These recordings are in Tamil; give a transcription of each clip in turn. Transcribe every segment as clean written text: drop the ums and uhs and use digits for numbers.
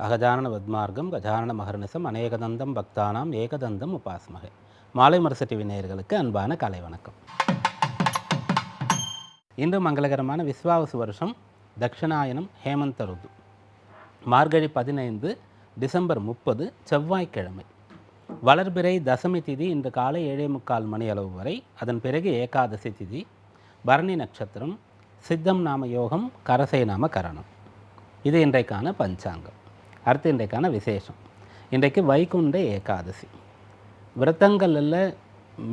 அகஜானன பத்மார்க்கம் கஜானன மகர்நிசம் அநேகதந்தம் பக்தானாம் ஏகதந்தம் உபாஸ்மகை. மாலை முரசு டிவி நேயர்களுக்கு அன்பான காலை வணக்கம். இன்று மங்களகரமான விஸ்வாவசு வருஷம் தட்சிணாயனம் ஹேமந்த ருது, மார்கழி 15 டிசம்பர் 30 செவ்வாய்க்கிழமை. வளர்பிறை தசமி திதி இன்று காலை 7:45 மணி அளவு வரை. அதன் பிறகு ஏகாதசி திதி, பரணி நட்சத்திரம், சித்தம் நாம யோகம், கரசை நாம கரணம். இது இன்றைக்கான பஞ்சாங்கம். அடுத்து இன்றைக்கான விசேஷம். இன்றைக்கு வைகுண்ட ஏகாதசி. விரதங்களில்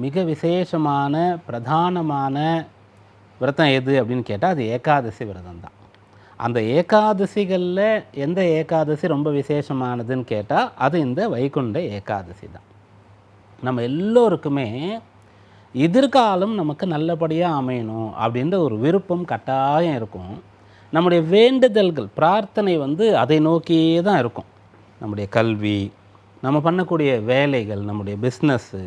மிக விசேஷமான பிரதானமான விரதம் எது அப்படின்னு கேட்டால் அது ஏகாதசி விரதம் தான். அந்த ஏகாதசிகளில் எந்த ஏகாதசி ரொம்ப விசேஷமானதுன்னு கேட்டால் அது இந்த வைகுண்ட ஏகாதசி தான். நம்ம எல்லோருக்குமே எதிர்காலம் நமக்கு நல்லபடியாக அமையணும் அப்படின்ற ஒரு விருப்பம் கட்டாயம் இருக்கும். நம்முடைய வேண்டுதல்கள் பிரார்த்தனை அதை நோக்கியே தான் இருக்கும். நம்முடைய கல்வி, நம்ம பண்ணக்கூடிய வேலைகள், நம்முடைய பிஸ்னஸ்ஸு,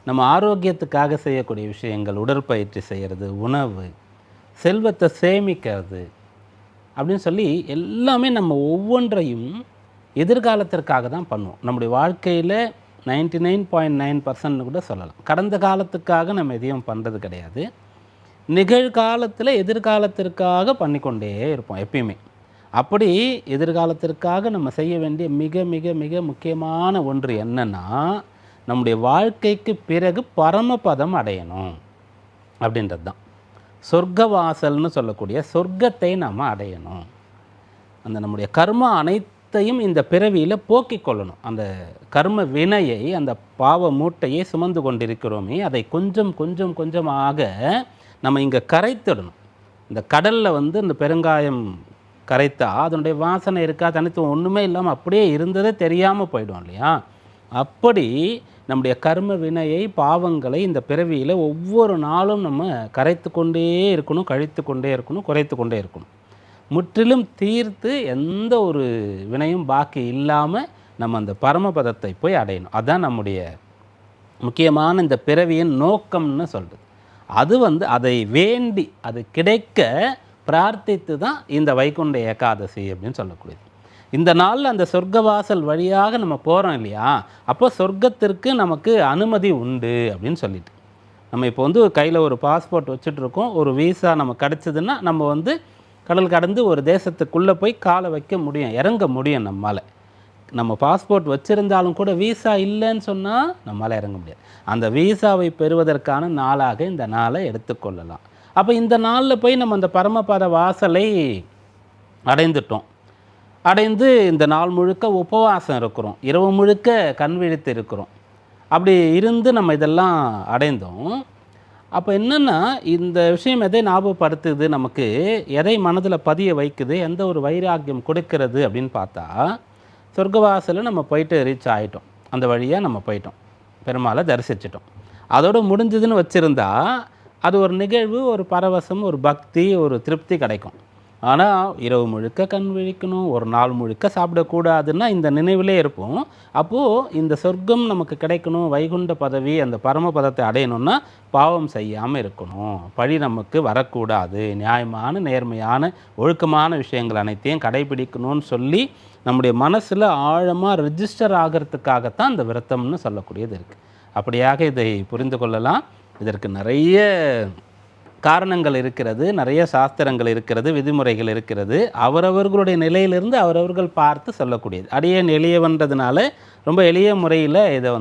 நம்ம ஆரோக்கியத்துக்காக செய்யக்கூடிய விஷயங்கள், உடற்பயிற்சி செய்கிறது, உணவு, செல்வத்தை சேமிக்கிறது அப்படின்னு சொல்லி எல்லாமே நம்ம ஒவ்வொன்றையும் எதிர்காலத்திற்காக தான் பண்ணுவோம். நம்முடைய வாழ்க்கையில் 99.9% கூட சொல்லலாம். கடந்த காலத்துக்காக நம்ம எதையும் பண்ணுறது கிடையாது. நிகழ்காலத்தில் எதிர்காலத்திற்காக பண்ணிக்கொண்டே இருப்போம் எப்பயுமே. அப்படி எதிர்காலத்திற்காக நம்ம செய்ய வேண்டிய மிக மிக மிக முக்கியமான ஒன்று என்னன்னா, நம்முடைய வாழ்க்கைக்கு பிறகு பரமபதம் அடையணும் அப்படின்றது தான். சொர்க்கவாசல்னு சொல்லக்கூடிய சொர்க்கத்தை நம்ம அடையணும். அந்த நம்முடைய கர்ம அனைத்தையும் இந்த பிறவியில் போக்கிக் கொள்ளணும். அந்த கர்ம வினையை, அந்த பாவ மூட்டையை சுமந்து கொண்டிருக்கிறோமே, அதை கொஞ்சம் கொஞ்சம் கொஞ்சமாக நம்ம இங்கே கரைத்திடணும். இந்த கடலில் இந்த பெருங்காயம் கரைத்தா அதனுடைய வாசனை இருக்கா, தனித்துவம் ஒன்றுமே இல்லாமல் அப்படியே இருந்ததே தெரியாமல் போயிடும் இல்லையா? அப்படி நம்முடைய கர்ம வினையை, பாவங்களை இந்த பிறவியில் ஒவ்வொரு நாளும் நம்ம கரைத்து கொண்டே இருக்கணும், கழித்து கொண்டே இருக்கணும், குறைத்து கொண்டே இருக்கணும். முற்றிலும் தீர்த்து எந்த ஒரு வினையும் பாக்கி இல்லாமல் நம்ம அந்த பரமபதத்தை போய் அடையணும். அதுதான் நம்முடைய முக்கியமான இந்த பிறவியின் நோக்கம்னு சொல்கிறது. அது அதை வேண்டி அது கிடைக்க பிரார்த்தித்து தான் இந்த வைகுண்ட ஏகாதசி அப்படின்னு சொல்லக்கூடியது. இந்த நாளில் அந்த சொர்க்கவாசல் வழியாக நம்ம போகிறோம் இல்லையா? அப்போ சொர்க்கத்திற்கு நமக்கு அனுமதி உண்டு அப்படின்னு சொல்லிட்டு, நம்ம இப்போ கையில் ஒரு பாஸ்போர்ட் வச்சுட்ருக்கோம். ஒரு வீசா நம்ம கிடச்சிதுன்னா நம்ம கடல் கடந்து ஒரு தேசத்துக்குள்ளே போய் காலை வைக்க முடியும், இறங்க முடியும் நம்மால். நம்ம பாஸ்போர்ட் வச்சுருந்தாலும் கூட வீசா இல்லைன்னு சொன்னால் நம்மளால் இறங்க முடியாது. அந்த வீசாவை பெறுவதற்கான நாளாக இந்த நாளை எடுத்துக்கொள்ளலாம். அப்போ இந்த நாளில் போய் நம்ம அந்த பரமபத வாசலை அடைந்துட்டோம். அடைந்து இந்த நாள் முழுக்க உபவாசம் இருக்கிறோம், இரவு முழுக்க கண் விழித்து இருக்கிறோம். அப்படி இருந்து நம்ம இதெல்லாம் அடைந்தோம். அப்போ என்னென்னா, இந்த விஷயம் எதை ஞாபகப்படுத்துது, நமக்கு எதை மனதில் பதிய வைக்குது, எந்த ஒரு வைராக்கியம் கொடுக்கிறது அப்படின்னு பார்த்தா, சொர்க்கவாசலில் நம்ம போயிட்டு ரீச் ஆகிட்டோம். அந்த வழியாக நம்ம போயிட்டோம், பெருமாளை தரிசிச்சிட்டோம். அதோடு முடிஞ்சதுன்னு வச்சுருந்தா அது ஒரு நிகழ்வு, ஒரு பரவசம், ஒரு பக்தி, ஒரு திருப்தி கிடைக்கும். ஆனால் இரவு முழுக்க கண் விழிக்கணும், ஒரு நாள் முழுக்க சாப்பிடக்கூடாதுன்னா இந்த நினைவிலே இருப்போம். அப்போது இந்த சொர்க்கம் நமக்கு கிடைக்கணும், வைகுண்ட பதவி, அந்த பரமபதத்தை அடையணும்னா பாவம் செய்யாமல் இருக்கணும், பழி நமக்கு வரக்கூடாது, நியாயமான நேர்மையான ஒழுக்கமான விஷயங்கள் அனைத்தையும் கடைபிடிக்கணும்னு சொல்லி நம்முடைய மனசில் ஆழமாக ரிஜிஸ்டர் ஆகிறதுக்காகத்தான் இந்த விரதம்னு சொல்லக்கூடியது இருக்குது. அப்படியாக இதை புரிந்து கொள்ளலாம். இதற்கு நிறைய காரணங்கள் இருக்கிறது, நிறைய சாஸ்திரங்கள் இருக்கிறது, விதிமுறைகள் இருக்கிறது. அவரவர்களுடைய நிலையிலிருந்து அவரவர்கள் பார்த்து சொல்லக்கூடியது. அடியேன் எளியவன்றதுனால ரொம்ப எளிய முறையில் இதை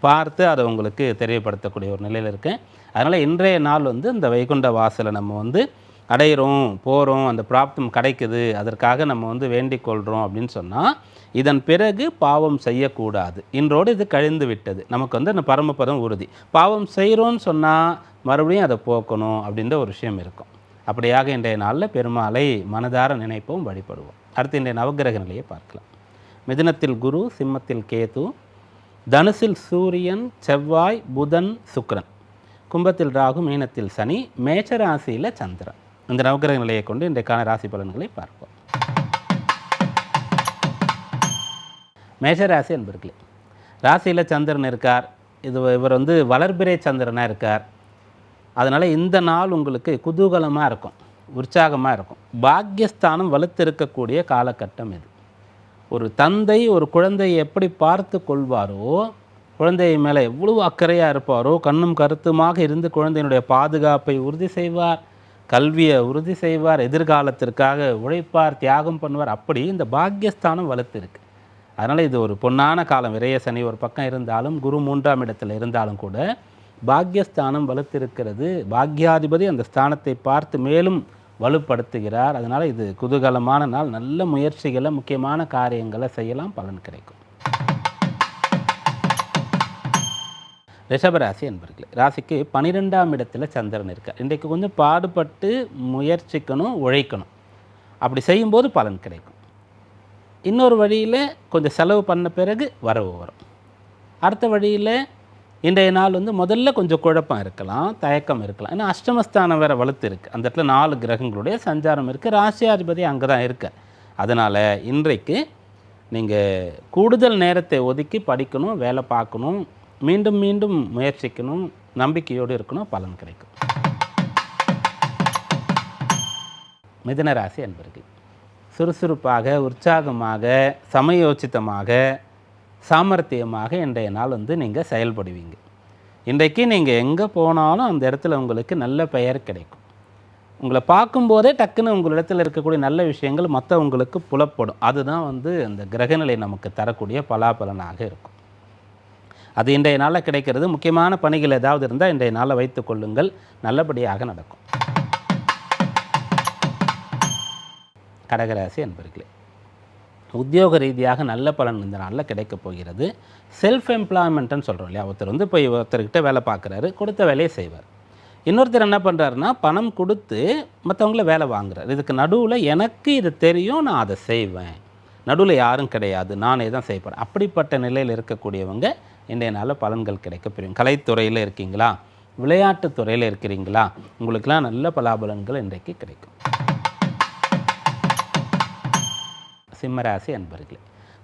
பார்த்து அதை உங்களுக்கு தெரியப்படுத்தக்கூடிய ஒரு நிலையில் இருக்கேன். அதனால் இன்றைய நாள் இந்த வைகுண்ட வாசலை நம்ம அடையிறோம், போகிறோம், அந்த பிராப்தம் கிடைக்குது, அதற்காக நம்ம வேண்டிக் கொள்கிறோம் அப்படின்னு சொன்னால், இதன் பிறகு பாவம் செய்யக்கூடாது. இன்றோடு இது கழிந்து விட்டது. நமக்கு அந்த பரமபதம் உறுதி. பாவம் செய்கிறோன்னு சொன்னால் மறுபடியும் அதை போக்கணும் அப்படின்ற ஒரு விஷயம் இருக்கும். அப்படியாக இன்றைய நாளில் பெருமாளை மனதார நினைப்போம், வழிபடுவோம். அடுத்து இன்றைய நவகிரக நிலையை பார்க்கலாம். மிதுனத்தில் குரு, சிம்மத்தில் கேது, தனுசில் சூரியன், செவ்வாய், புதன், சுக்கிரன், கும்பத்தில் ராகு, மீனத்தில் சனி, மேஷராசியில் சந்திரன். இந்த நவகிரக நிலையை கொண்டு இன்றைக்கான ராசி பலன்களை பார்ப்போம். மேஷராசி என்பர்களே, ராசியில் சந்திரன் இருக்கார். இவர் வளர்பிறை சந்திரனாக இருக்கார். அதனால் இந்த நாள் உங்களுக்கு குதூகலமாக இருக்கும், உற்சாகமாக இருக்கும். பாக்கியஸ்தானம் வலுத்திருக்கக்கூடிய காலகட்டம் இது. ஒரு தந்தை ஒரு குழந்தையை எப்படி பார்த்து கொள்வாரோ, குழந்தை மேலே எவ்வளவு அக்கறையாக இருப்பாரோ, கண்ணும் கருத்துமாக இருந்து குழந்தையினுடைய பாதுகாப்பை உறுதி செய்வார், கல்வியை உறுதி செய்வார், எதிர்காலத்திற்காக உழைப்பார், தியாகம் பண்ணுவார். அப்படி இந்த பாக்கியஸ்தானம் வலுத்து இருக்கு. அதனால் இது ஒரு பொன்னான காலம். விரய சனி ஒரு பக்கம் இருந்தாலும், குரு 3ஆம் இடத்தில் இருந்தாலும் கூட பாக்கியஸ்தானம் வலுத்திருக்கிறது. பாக்யாதிபதி அந்த ஸ்தானத்தை பார்த்து மேலும் வலுப்படுத்துகிறார். அதனால் இது குதூகலமான நாள். நல்ல முயற்சிகளை, முக்கியமான காரியங்களை செய்யலாம், பலன் கிடைக்கும். ரிஷபராசி என்பர்களே, ராசிக்கு 12ஆம் இடத்துல சந்திரன் இருக்கார். இன்றைக்கு கொஞ்சம் பாடுபட்டு முயற்சிக்கணும், உழைக்கணும். அப்படி செய்யும்போது பலன் கிடைக்கும். இன்னொரு வழியில் கொஞ்சம் செலவு பண்ண பிறகு வரவு வரும். அடுத்த வழியில் இன்றைய நாள் முதல்ல கொஞ்சம் குழப்பம் இருக்கலாம், தயக்கம் இருக்கலாம். ஏன்னா அஷ்டமஸ்தானம் வேறு வலுத்து இருக்குது. அந்த இடத்துல 4 கிரகங்களுடைய சஞ்சாரம் இருக்குது. ராசியாதிபதி அங்கே தான் இருக்க. அதனால் இன்றைக்கு நீங்கள் கூடுதல் நேரத்தை ஒதுக்கி படிக்கணும், வேலை பார்க்கணும், மீண்டும் மீண்டும் முயற்சிக்கணும், நம்பிக்கையோடு இருக்கணும், பலன் கிடைக்கும். மிதுன ராசி என்பர்கள் சுறுசுறுப்பாக, உற்சாகமாக, சமயோசிதமாக, சாமர்த்தியமாக இன்றைய நாள் நீங்கள் செயல்படுவீங்க. இன்றைக்கு நீங்கள் எங்கே போனாலும் அந்த இடத்துல உங்களுக்கு நல்ல பெயர் கிடைக்கும். உங்களை பார்க்கும்போதே டக்குன்னு உங்களிடத்தில் இருக்கக்கூடிய நல்ல விஷயங்கள் மற்றவங்களுக்கு புலப்படும். அதுதான் அந்த கிரகநிலை நமக்கு தரக்கூடிய பலாபலனாக இருக்கும். அது இன்றைய நாளில் கிடைக்கிறது. முக்கியமான பணிகள் ஏதாவது இருந்தால் இன்றைய நாளை வைத்து கொள்ளுங்கள், நல்லபடியாக நடக்கும். கடகராசி என்பர்களே, உத்தியோக ரீதியாக நல்ல பலன் இந்த நாளில் கிடைக்கப் போகிறது. செல்ஃப் எம்ப்ளாய்மெண்ட்டுன்னு சொல்கிறோம் இல்லையா, ஒருத்தர் போய் ஒருத்தர்கிட்ட வேலை பார்க்குறாரு, கொடுத்த வேலையை செய்வார். இன்னொருத்தர் என்ன பண்ணுறாருன்னா பணம் கொடுத்து மற்றவங்கள வேலை வாங்குறாரு. இதுக்கு நடுவில் எனக்கு இது தெரியும், நான் அதை செய்வேன், நடுவில் யாரும் கிடையாது, நானே தான் செய்யப்படுறேன். அப்படிப்பட்ட நிலையில் இருக்கக்கூடியவங்க இன்றைய நாளில் பலன்கள் கிடைக்கப்பெறும். கலைத்துறையில் இருக்கீங்களா, விளையாட்டுத் துறையில் இருக்கிறீங்களா, உங்களுக்கெல்லாம் நல்ல பலாபலன்கள் இன்றைக்கு கிடைக்கும். சிம்மராசி அன்பர்களே,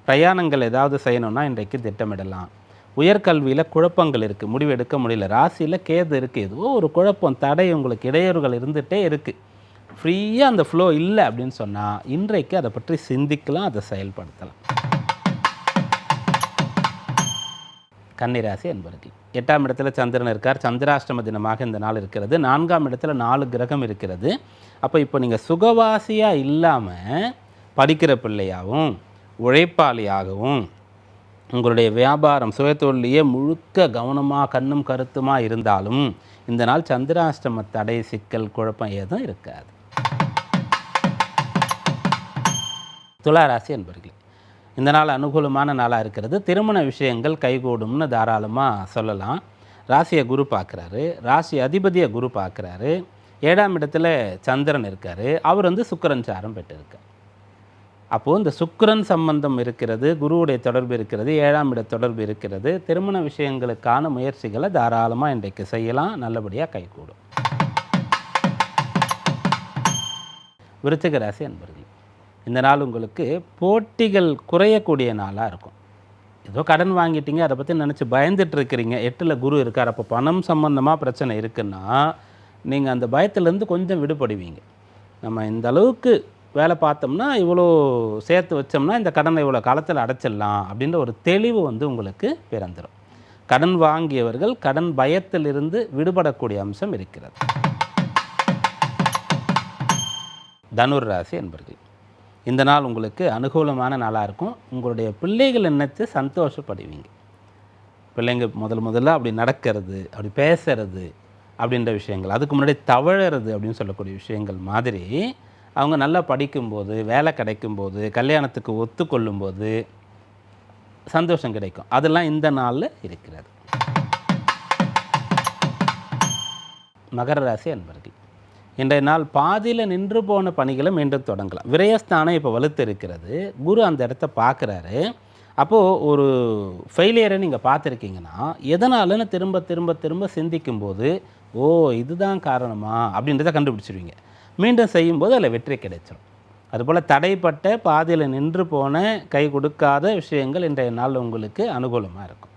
பிரயாணங்கள் ஏதாவது செய்யணும்னா இன்றைக்கு திட்டமிடலாம். உயர்கல்வியில் குழப்பங்கள் இருக்குது, முடிவு எடுக்க முடியல. ராசியில் கேது இருக்குது, ஏதோ ஒரு குழப்பம், தடை, உங்களுக்கு இடையூறுகள் இருந்துகிட்டே இருக்குது. ஃப்ரீயாக அந்த ஃப்ளோ இல்லை அப்படின்னு சொன்னால் இன்றைக்கு அதை பற்றி சிந்திக்கலாம், அதை செயல்படுத்தலாம். கன்னிராசி அன்பர்கள், 8ஆம் இடத்துல சந்திரன் இருக்கார். சந்திராஷ்டம தினமாக இந்த நாள் இருக்கிறது. 4ஆம் இடத்துல 4 கிரகம் இருக்கிறது. அப்போ இப்போ நீங்கள் சுகவாசியாக இல்லாமல் படிக்கிற பிள்ளையாகவும் உழைப்பாளியாகவும் உங்களுடைய வியாபாரம் சுயத்தொழிலையே முழுக்க கவனமாக கண்ணும் கருத்துமாக இருந்தாலும் இந்த நாள் சந்திராஷ்டம தடை, சிக்கல், குழப்பம் ஏதும் இருக்காது. துளாராசி என்பர்களே, இந்த நாள் அனுகூலமான நாளாக இருக்கிறது. திருமண விஷயங்கள் கைகூடும்னு தாராளமாக சொல்லலாம். ராசியை குரு பார்க்குறாரு, ராசி அதிபதியை குரு பார்க்குறாரு. 7ஆம் இடத்துல சந்திரன் இருக்கார், அவர் சுக்கிரன் சாரம் பெற்றிருக்கார். அப்போது இந்த சுக்கிரன் சம்பந்தம் இருக்கிறது, குருவுடைய தொடர்பு இருக்கிறது, 7ஆம் இட தொடர்பு இருக்கிறது. திருமண விஷயங்களுக்கான முயற்சிகளை தாராளமாக இன்றைக்கு செய்யலாம், நல்லபடியாக கைகூடும். விருச்சிக ராசி அன்பர்கள், இந்த நாள் உங்களுக்கு போட்டிகள் குறையக்கூடிய நாளாக இருக்கும். ஏதோ கடன் வாங்கிட்டீங்க, அதை பற்றி நினச்சி பயந்துட்டு இருக்கிறீங்க. 8ல் குரு இருக்கார். அப்போ பணம் சம்பந்தமாக பிரச்சனை இருக்குன்னா நீங்கள் அந்த பயத்திலேருந்து கொஞ்சம் விடுபடுவீங்க. நம்ம இந்த அளவுக்கு வேலை பார்த்தோம்னா, இவ்வளோ சேர்த்து வச்சோம்னா இந்த கடனை இவ்வளோ காலத்தில் அடைச்சிடலாம் அப்படின்ற ஒரு தெளிவு உங்களுக்கு பிறந்துடும். கடன் வாங்கியவர்கள் கடன் பயத்திலிருந்து விடுபடக்கூடிய அம்சம் இருக்கிறது. தனுர் ராசி என்பர்கள், இந்த நாள் உங்களுக்கு அனுகூலமான நாளாக இருக்கும். உங்களுடைய பிள்ளைகள் நினைத்து சந்தோஷப்படுவீங்க. பிள்ளைங்க முதல்ல அப்படி நடக்கிறது, அப்படி பேசுறது அப்படின்ற விஷயங்கள், அதுக்கு முன்னாடி தவழறது அப்படின்னு சொல்லக்கூடிய விஷயங்கள் மாதிரி அவங்க நல்லா படிக்கும்போது, வேலை கிடைக்கும்போது, கல்யாணத்துக்கு ஒத்துக்கொள்ளும்போது சந்தோஷம் கிடைக்கும். அதெல்லாம் இந்த நாளில் இருக்கிறது. மகர ராசி அன்பர்கள், இன்றைய நாள் பாதியில் நின்று போன பணிகளை மீண்டும் தொடங்கலாம். விரயஸ்தானம் இப்போ வலுத்து இருக்கிறது. குரு அந்த இடத்த பார்க்குறாரு. அப்போது ஒரு ஃபெயிலியரை நீங்கள் பார்த்துருக்கீங்கன்னா எதனாலன்னு திரும்ப திரும்ப திரும்ப சிந்திக்கும்போது, ஓ இதுதான் காரணமா அப்படின்றத கண்டுபிடிச்சிருவீங்க. மீண்டும் செய்யும்போது அதில் வெற்றி கிடைச்சிடும். அதுபோல் தடைப்பட்ட பாதியில் நின்று போன கை கொடுக்காத விஷயங்கள் இன்றைய நாள் உங்களுக்கு அனுகூலமாக இருக்கும்.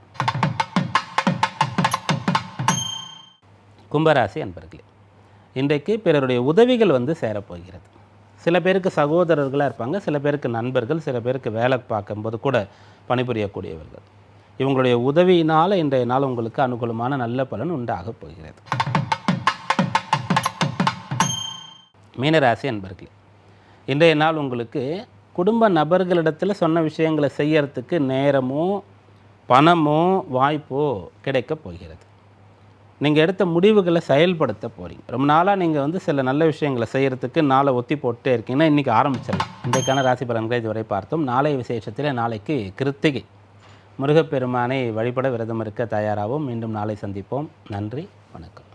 கும்பராசி அன்பர்களே, இன்றைக்கு பிறருடைய உதவிகள் சேரப்போகிறது. சில பேருக்கு சகோதரர்களாக இருப்பாங்க, சில பேருக்கு நண்பர்கள், சில பேருக்கு வேலை பார்க்கும்போது கூட பணிபுரியக்கூடியவர்கள். இவங்களுடைய உதவியினால் இன்றைய நாள் உங்களுக்கு அனுகூலமான நல்ல பலன் உண்டாகப் போகிறது. மீனராசி அன்பர்களே, இன்றைய நாள் உங்களுக்கு குடும்ப நபர்களிடத்தில் சொன்ன விஷயங்களை செய்யறதுக்கு நேரமோ பணமோ வாய்ப்போ கிடைக்கப் போகிறது. நீங்கள் எடுத்த முடிவுகளை செயல்படுத்த போகிறீங்க. ரொம்ப நாளாக நீங்கள் சில நல்ல விஷயங்களை செய்கிறதுக்கு நாளை ஒத்தி போட்டே இருக்கீங்கன்னா இன்றைக்கி ஆரம்பிச்சிடலாம். இன்றைக்கான ராசி பலன்களை இதுவரை பார்த்தோம். நாளைய விசேஷத்தில் நாளைக்கு கிருத்திகை. முருகப்பெருமானை வழிபட விரதம் இருக்க தயாராகவும். மீண்டும் நாளை சந்திப்போம். நன்றி, வணக்கம்.